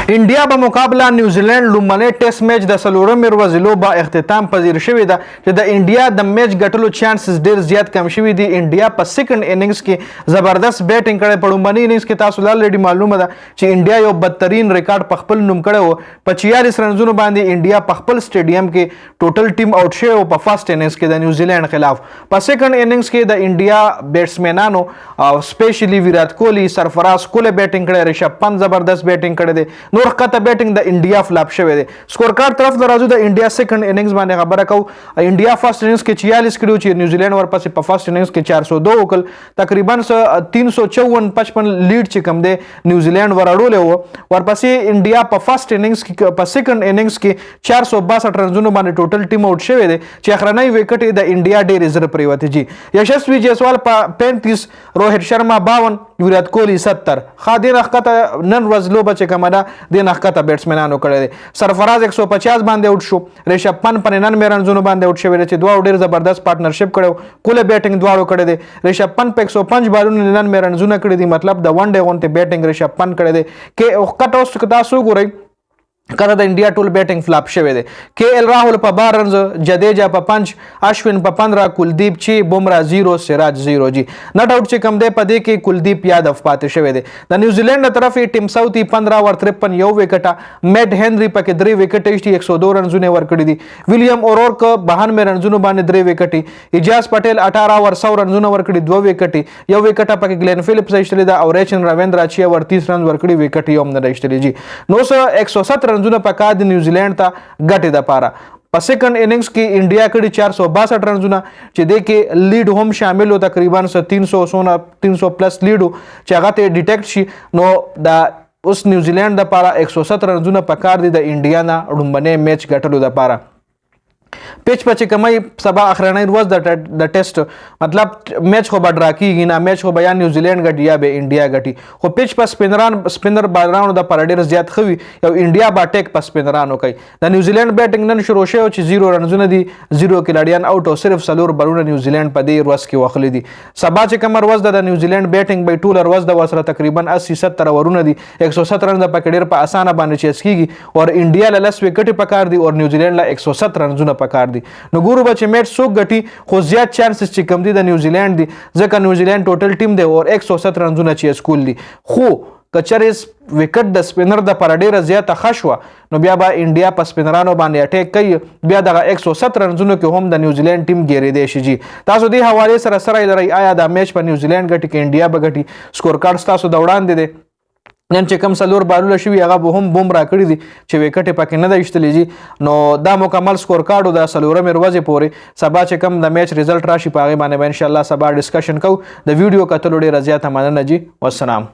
इंडिया बमुकाबला न्यूजीलैंड लुमने test match the सलोरम ورځې لوبه اختتام پذیر شوې ده چې د انډیا د میچ ګټلو چانسز ډیر زیات کم شوي دي. انډیا په سیکنډ اننګز کې زبردست بیټینګ کړې. په لومړني اننګز کې تاسو لالډي معلومه ده چې انډیا یو بدترین ریکارډ په خپل نوم کړی و. په 46 رنزونو باندې انډیا په خپل سټیډیم کې ټوټل ټیم آوټ شوی و په فرست اننګز کې د نیوزیلینډ خلاف. په سیکنډ اننګز کې د انډیا بیټسمنانو او سپیشلی ویرات کوهلی سرفراز کوله بیټینګ کړی. ریشب پنت زبردست بیټینګ کړی دی. نور خطه بیټینګ د انډیا فلاپ شوی دی. سکور کارت طرف ته راځو. د انډیا سیکنډ اننګز باندې خبره کوو. انډیا فرست اننګز کې 46 کړو چې نیوزیلینډ ورپسې په فرست اننګز کې 402 وکړ. تقریبا 354 لیډ چې کم دی نیوزیلینډ ورړولې و. ورپسې انډیا په فرست اننګز کې په سیکنډ اننګز کې 462 رنزونو باندې ټوټل ټیم آوټ شوی دی چې اخرنۍ وکټ د انډیا ډېر زر پریوتی جی. یشسوي جیسوال په 35 روهت شرما 52 ویرات کوهلی 70 خادین اخته نن ورځ لوبه چې کومه ده د نخکته بیټسمنانو کړی دی. سرفراز 150 باندې آوټ شو. ریشب پنت په 99 رنزونو باندې آوټ شوی دی چې دوه ډېر زبردست پارټنرشپ کړو. کوله بیټینګ دواړو کړی دی. ریشب پنت په 105 بالونو 99 رنزونه کړی دي. مطلب د ون ډے غونته بیټینګ ریشب پنت کړی دی کې وخت اوس تاسو ګورئ کله د انډیا ټول بیټینګ فلاپ شوی دی. کې ال راهول په 12 رنز، جدیجا په 5، اشوین په 15، کلدیپ 6، بمرا 0، سراج 0 جی. نټ آوټ چې کم دی په دې کې کلدیپ یادو پاتې شوی دی. د نیوزیلینډ طرف ټیم ساوثي 15 ور 53 یو وکټه. میډ هنری پکې 3 وکټې شتي 102 رنزونه ورکړي دي. ویلیام اورورک 92 رنزونو باندې 3 وکټې. اجاز پټیل 18 ور 100 رنزونه ورکړي 2 وکټې. یو وکټه پکې گلین فلیپس ایشتلی دا او ریچن راویندرا 6 ور 30 رن ورکړي وکټ یوم نه ایشتلی جی. نو 170 رنزونه پکا د نیوزیلینډ ته ګټې د پاره. په سیکنډ اننګز کې انډیا کړي 462 رنزونه چې د کې لیډ هم شامل و. تقریبا 300 پلس لیډ چې هغه ته ډیټیکټ شي. نو دا اوس نیوزیلینډ د پاره 170 رنزونه پکار دي د انډیا نه ډومبنه میچ ګټلو د پاره. پیچ په چې کمای سبا اخرنۍ ورځ د ټیسټ مطلب میچ خو به ډرا کیږي نه. میچ خو به یا نیوزیلینډ ګټي یا به انډیا ګټي. خو پیچ په سپینر بالرانو د پر ډیر زیات خوي یو انډیا با ټیک په سپینرانو کوي. د نیوزیلینډ بیټینګ نن شروع شوی چې 0 رنزونه دي 0 کلاډیان آوټ او صرف سلور بالونه نیوزیلینډ په دې ورځ کې وخلي دي. سبا چې کمر ورځ د نیوزیلینډ بیټینګ به ټول ورځ د وسره تقریبا 80-70 ورونه دي. 170 رن د پکې ډیر په اسانه باندې چیس کیږي او انډیا له لس وکټې پکار دي او نیوزیلینډ له 170 رنزونه پکار دي. نو ګورو به چې میچ څوک ګټي. خو زیات چانسز چې کم دي د نیوزیلینډ دي ځکه نیوزیلینډ ټوټل ټیم دی او 170 رنزونه چې سکول دي. خو کچریز وکټ د سپینر د پر ډیره زیاته خشوه نو بیا به انډیا په سپینرانو باندې اٹیک کوي. بیا دغه 170 رنزونو کې هم د نیوزیلینډ ټیم ګیرې دی شي جی. تاسو دې حواله سره سره لري آیا دا میچ په نیوزیلینډ ګټي کې انډیا به ګټي؟ سکور کارت تاسو د وړاندې دی. نن چې کم سلور بالونه شوي هغه به هم بوم را کړي دي چې وکټې پکې نه ده ایشتلی جي. نو دا مکمل سکور کارډ د څلورمې ورځې پورې سبا چې کم د میچ ریزلټ راشي په هغې باندې به انشاءالله سبا ډسکشن کوو. د ویډیو کتلو ډېره زیاته مننه جي. والسلام.